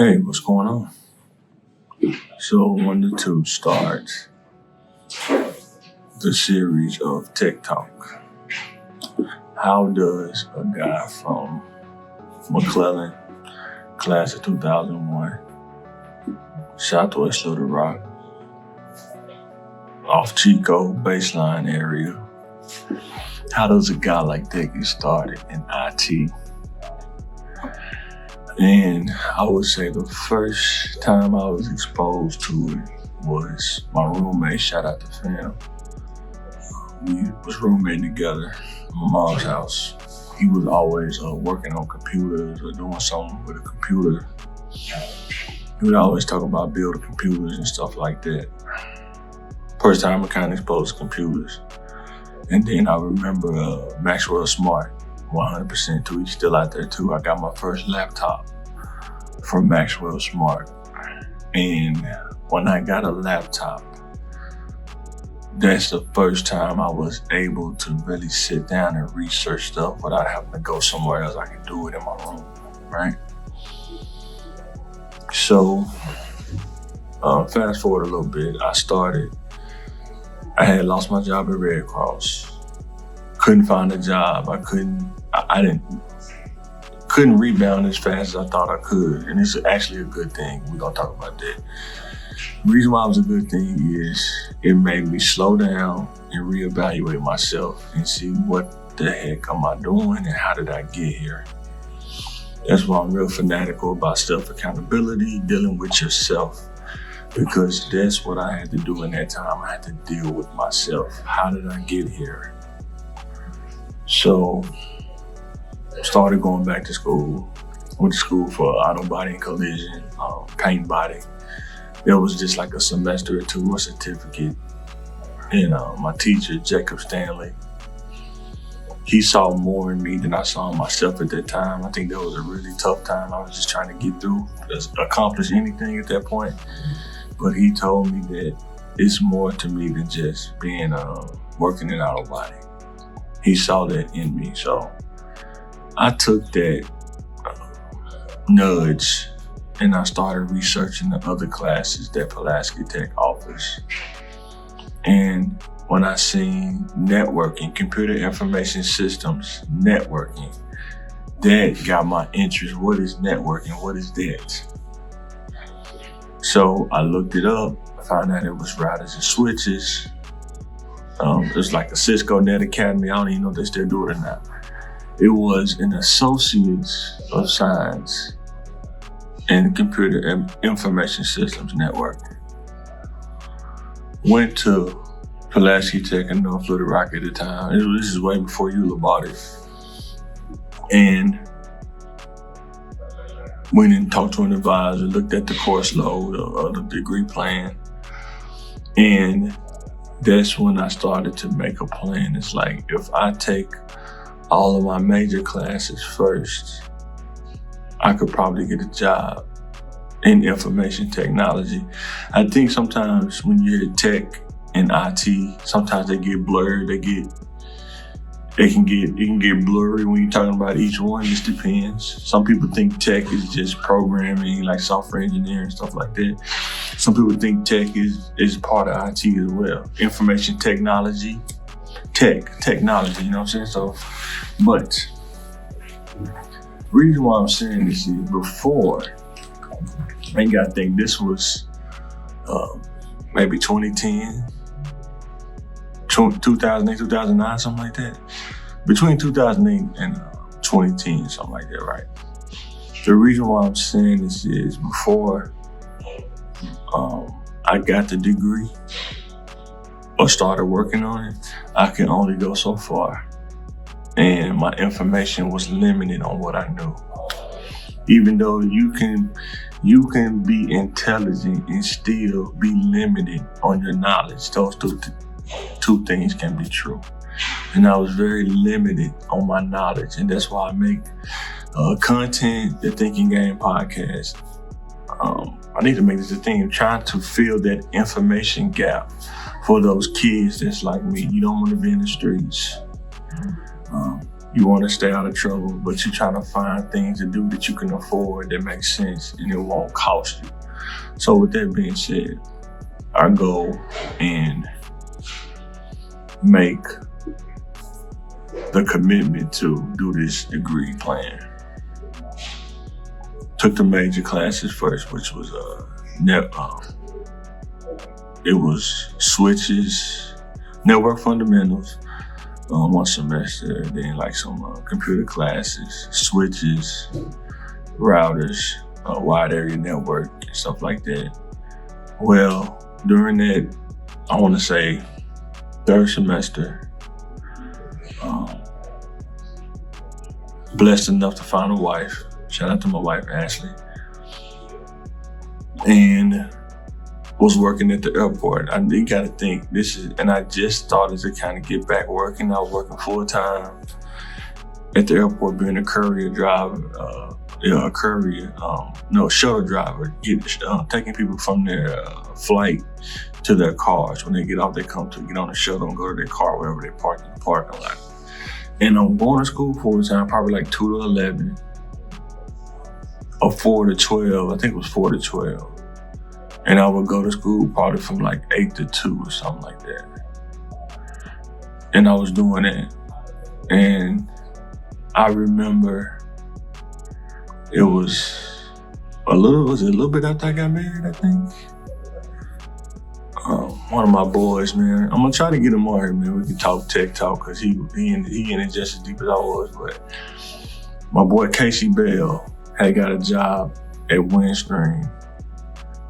Hey, what's going on? So I wanted to start the series of Tech Talk. How does a guy from McClellan, class of 2001, Southwest Little Rock, off Chico baseline area, how does a guy like that get started in IT? And I would say the first time I was exposed to it was my roommate, shout out to fam. We was roommating together at my mom's house. He was always working on computers or doing something with a computer. He would always talk about building computers and stuff like that. First time I kind of exposed to computers. And then I remember Maxwell Smart, 100% too. He's still out there too. I got my first laptop from Maxwell Smart. And when I got a laptop, that's the first time I was able to really sit down and research stuff without having to go somewhere else. I could do it in my room, right? So, fast forward a little bit, I had lost my job at Red Cross. Couldn't find a job. I couldn't rebound as fast as I thought I could. And it's actually a good thing. We're gonna talk about that. The reason why it was a good thing is it made me slow down and reevaluate myself and see what the heck am I doing and how did I get here? That's why I'm real fanatical about self-accountability, dealing with yourself, because that's what I had to do in that time. I had to deal with myself. How did I get here? So, started going back to school. Went to school for auto body and collision, paint body. It was just like a semester or two, a certificate. And my teacher, Jacob Stanley, he saw more in me than I saw in myself at that time. I think that was a really tough time. I was just trying to get through, accomplish anything at that point. But he told me that it's more to me than just being working in auto body. He saw that in me. So I took that nudge and I started researching the other classes that Pulaski Tech offers. And when I seen networking, computer information systems, networking, that got my interest. What is networking? What is that? So I looked it up, found out it was routers and switches. It was like a Cisco Net Academy. I don't even know if they still do it or not. It was an Associates of Science in Computer and Information Systems Networking. Went to Pulaski Tech in North Little Rock at the time. This is way before you bought it. And went and talked to an advisor, looked at the course load of the degree plan. And that's when I started to make a plan. It's like, if I take all of my major classes first, I could probably get a job in information technology. I think sometimes when you hear tech and IT, sometimes they get blurred. It can get blurry when you're talking about each one. It just depends. Some people think tech is just programming, like software engineering, stuff like that. Some people think tech is part of IT as well. Information technology, technology, you know what I'm saying? So, but the reason why I'm saying this is before, I ain't gotta think, this was maybe 2010, 2008, 2009, something like that. Between 2008 and 2010, something like that, right? The reason why I'm saying this is before I got the degree or started working on it, I can only go so far. And my information was limited on what I knew. Even though you can be intelligent and still be limited on your knowledge. Those two things can be true. And I was very limited on my knowledge. And that's why I make content, the Thinking Game podcast. I need to make this a thing. I'm trying to fill that information gap for those kids that's like me. You don't want to be in the streets. You want to stay out of trouble, but you're trying to find things to do that you can afford that make sense and it won't cost you. So with that being said, I go and make the commitment to do this degree plan. Took the major classes first, which was it was switches, network fundamentals, one semester, then like some computer classes, switches, routers, wide area network, and stuff like that. Well, during that, I want to say third semester, blessed enough to find a wife. Shout out to my wife, Ashley. And was working at the airport. You gotta think, and I just started to kind of get back working. I was working full time at the airport, being a courier driver, shuttle driver, taking people from their flight to their cars. When they get off, they come to get on the shuttle and go to their car wherever they park in the parking lot. And I'm going to school full time, probably like 2 to 11, or 4 to 12. I think it was 4 to 12. And I would go to school probably from like 8 to 2 or something like that. And I was doing that. And I remember it was a little bit after I got married, I think. One of my boys, man, I'm gonna try to get him on here, man. We can talk tech talk, because he in it just as deep as I was. But my boy Casey Bell had got a job at Windstream.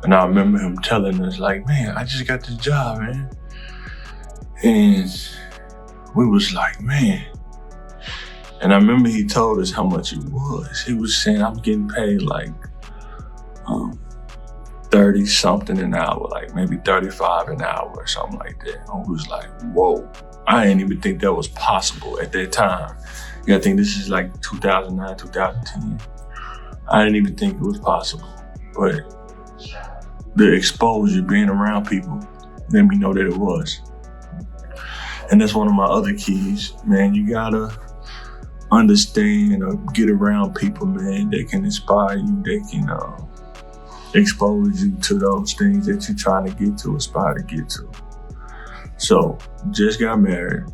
And I remember him telling us, like, man, I just got this job, man. And we was like, man. And I remember he told us how much it was. He was saying, I'm getting paid like 30 something an hour, like maybe 35 an hour or something like that. I was like, whoa. I didn't even think that was possible at that time. You gotta think this is like 2009, 2010. I didn't even think it was possible. But the exposure, being around people, let me know that it was. And that's one of my other keys, man. You gotta understand or get around people, man, that can inspire you, that can expose you to those things that you're trying to get to, aspire to get to. So, just got married.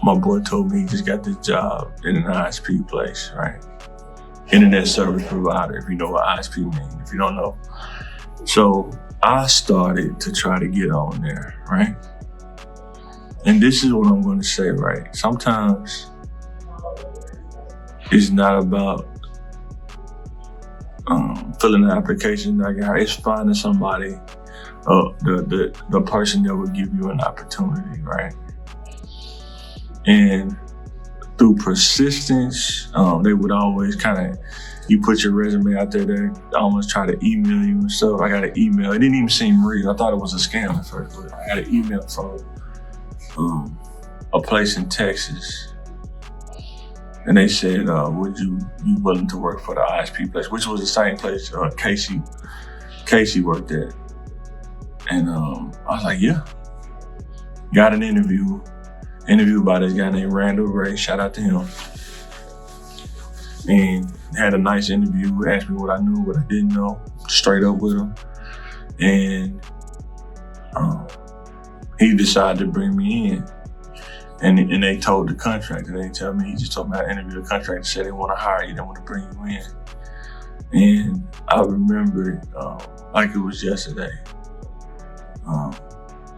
My boy told me he just got this job in an ISP place, right? Internet service provider, if you know what ISP means, if you don't know. So I started to try to get on there, right? And this is what I'm going to say, right? Sometimes it's not about filling an application. It's finding somebody, the person that will give you an opportunity, right? And through persistence, they would always you put your resume out there, they almost try to email you and stuff. I got an email. It didn't even seem real. I thought it was a scam at first, but I got an email from a place in Texas. And they said, would you be willing to work for the ISP place, which was the same place Casey worked at. And I was like, yeah. Got an interview by this guy named Randall Ray, shout out to him. And had a nice interview, asked me what I knew, what I didn't know, straight up with him. And he decided to bring me in. And they told the contractor, they didn't tell me, he just told me I interviewed the contractor, said they want to hire you, they want to bring you in. And I remember like it was yesterday.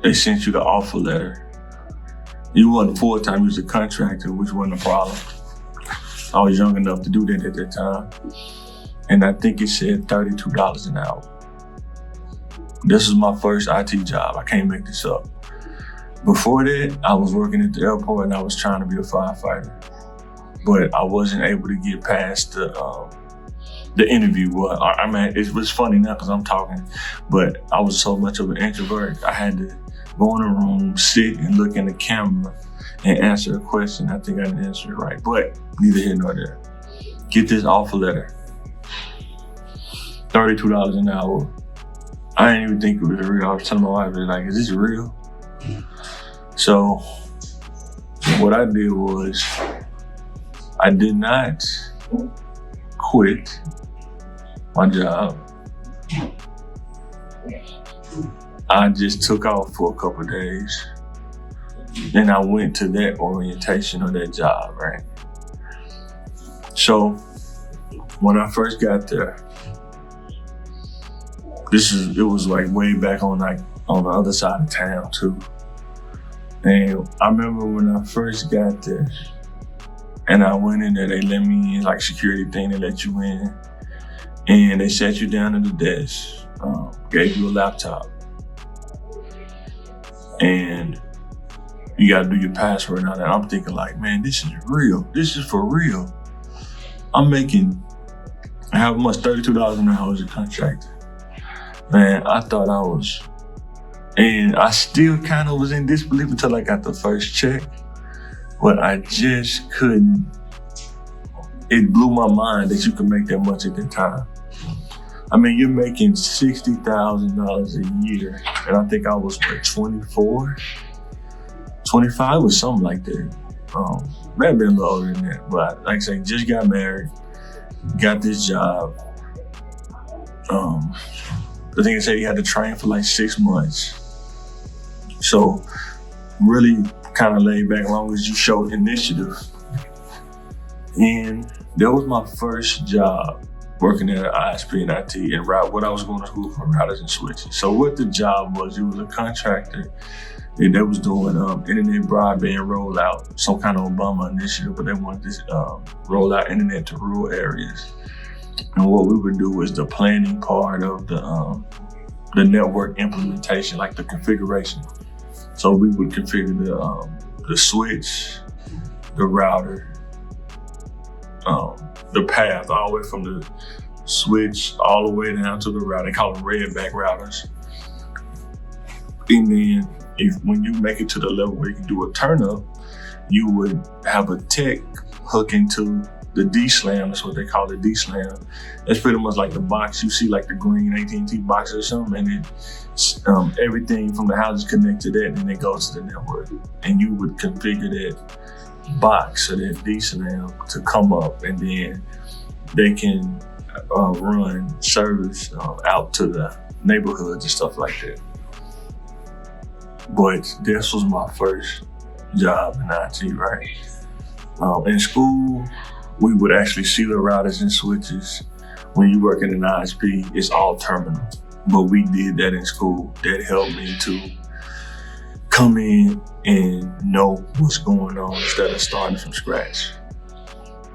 They sent you the offer letter. You wasn't full-time, you was a contractor, which wasn't a problem. I was young enough to do that at that time. And I think it said $32 an hour. This was my first IT job. I can't make this up. Before that, I was working at the airport and I was trying to be a firefighter. But I wasn't able to get past the interview. It was funny now because I'm talking, but I was so much of an introvert. I had to go in a room, sit and look in the camera and answer a question. I think I didn't answer it right, but neither here nor there. Get this offer letter. $32 an hour. I didn't even think it was real. I was telling my wife, like, is this real? So what I did was I did not quit my job. I just took off for a couple of days. Then I went to that orientation of that job, right? So when I first got there, it was like way back on the other side of town too. And I remember when I first got there and I went in there, they let me in, like security thing, they let you in. And they sat you down at the desk, gave you a laptop. And you gotta do your password and all that. I'm thinking like, man, this is real. This is for real. I'm making how much? $32 an hour as a contractor. Man, I thought I was, and I still kind of was in disbelief until I got the first check, but I just couldn't. It blew my mind that you could make that much at that time. I mean, you're making $60,000 a year, and I think I was like 24, 25 or something like that. May have been a little older than that, but like I say, just got married, got this job. The thing is that you had to train for like 6 months. So really kind of laid back as long as you showed initiative. And that was my first job working at an ISP and IT and what I was going to school for, routers and switches. So what the job was, it was a contractor that was doing internet broadband rollout, some kind of Obama initiative, but they wanted to roll out internet to rural areas. And what we would do is the planning part of the network implementation, like the configuration. So we would configure the switch, the router, the path all the way from the switch all the way down to the router. They call them redback routers. And then when you make it to the level where you can do a turn up, you would have a tech hook into the D-slam. That's what they call the D-slam. That's pretty much like the box you see, like the green AT&T boxes or something, and then everything from the house is connected to that, and then it goes to the network. And you would configure that box or that D-slam to come up, and then they can run service out to the neighborhoods and stuff like that. But this was my first job in IT, right? In school, we would actually see the routers and switches. When you work in an ISP, it's all terminal. But we did that in school. That helped me to come in and know what's going on instead of starting from scratch.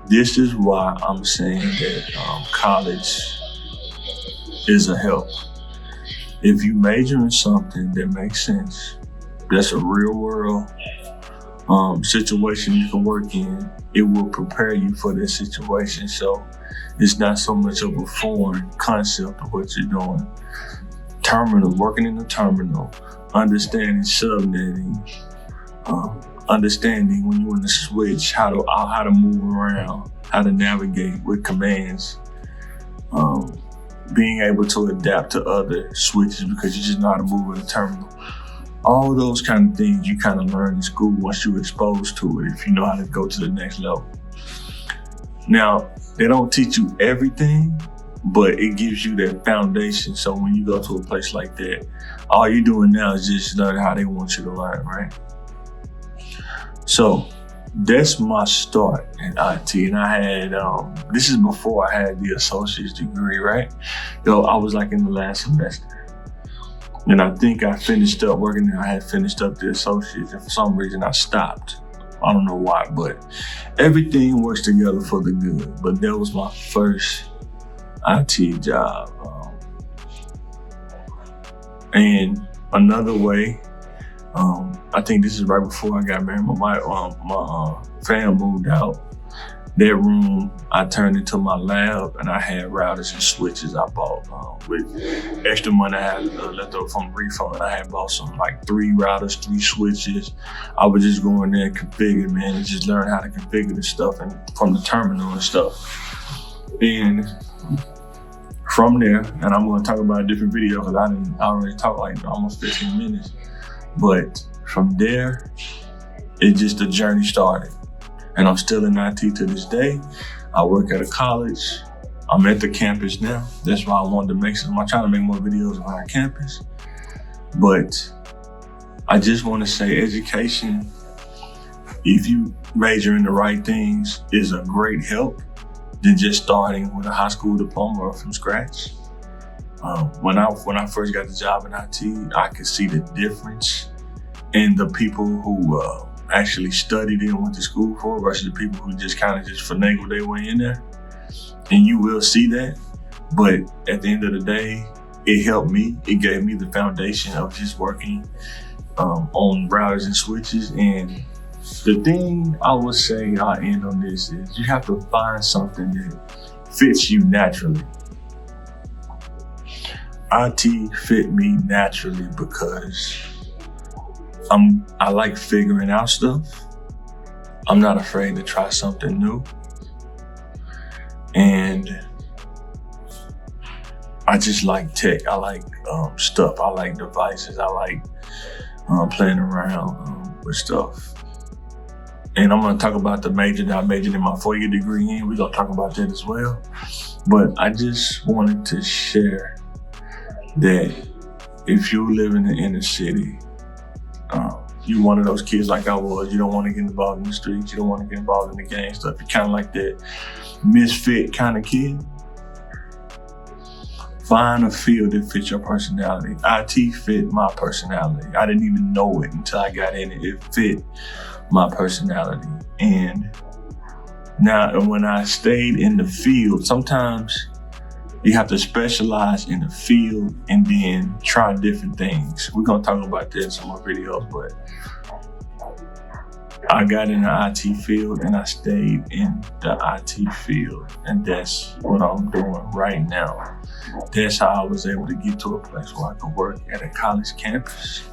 This is why I'm saying that college is a help. If you major in something that makes sense, that's a real world situation you can work in, it will prepare you for that situation. So it's not so much of a foreign concept of what you're doing. Terminal, working in the terminal, understanding subnetting, understanding when you're in the switch, how to move around, how to navigate with commands, being able to adapt to other switches because you just know how to move in the terminal. All those kind of things you kind of learn in school once you're exposed to it, if you know how to go to the next level. Now, they don't teach you everything, but it gives you that foundation. So when you go to a place like that, all you're doing now is just learn how they want you to learn, right? So that's my start in IT. And I had, this is before I had the associate's degree, right? I was like in the last semester. And I think I finished up working there. I had finished up the associates, and for some reason I stopped. I don't know why, but everything works together for the good. But that was my first IT job. And another way, I think this is right before I got married. My fam moved out. That room I turned into my lab, and I had routers and switches I bought with extra money I had left over from the refund. I had bought some like 3 routers, 3 switches. I would just go in there and configure, man, and just learn how to configure the stuff and from the terminal and stuff. And from there, and I'm going to talk about a different video because I already talked like almost 15 minutes. But from there, the journey started. And I'm still in IT to this day. I work at a college. I'm at the campus now. That's why I wanted to make some. I'm trying to make more videos on our campus. But I just want to say education, if you major in the right things, is a great help than just starting with a high school diploma or from scratch. When I first got the job in IT, I could see the difference in the people who actually studied it and went to school for it versus the people who just kind of just finagled their way in there. And you will see that. But at the end of the day, it helped me. It gave me the foundation of just working on routers and switches. And the thing I would say, I'll end on this, is you have to find something that fits you naturally. IT fit me naturally because I like figuring out stuff. I'm not afraid to try something new. And I just like tech. I like stuff. I like devices. I like playing around with stuff. And I'm gonna talk about the major that I majored in my 4-year degree in. We're gonna talk about that as well. But I just wanted to share that if you live in the inner city, you one of those kids like I was, you don't want to get involved in the streets, you don't want to get involved in the gang stuff. You're kind of like that misfit kind of kid. Find a field that fits your personality. IT fit my personality. I didn't even know it until I got in it. It fit my personality. And now when I stayed in the field, sometimes you have to specialize in the field and then try different things. We're gonna talk about that in some more videos, but I got in the IT field and I stayed in the IT field, and that's what I'm doing right now. That's how I was able to get to a place where I could work at a college campus,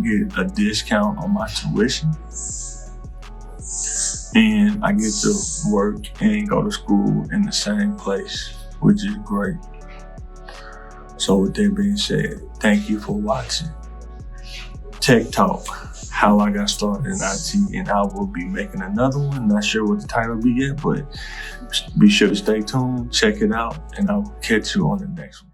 get a discount on my tuition, and I get to work and go to school in the same place, which is great. So with that being said, thank you for watching Tech Talk, how I got started in IT, and I will be making another one. Not sure what the title will be yet, but be sure to stay tuned, check it out, and I will catch you on the next one.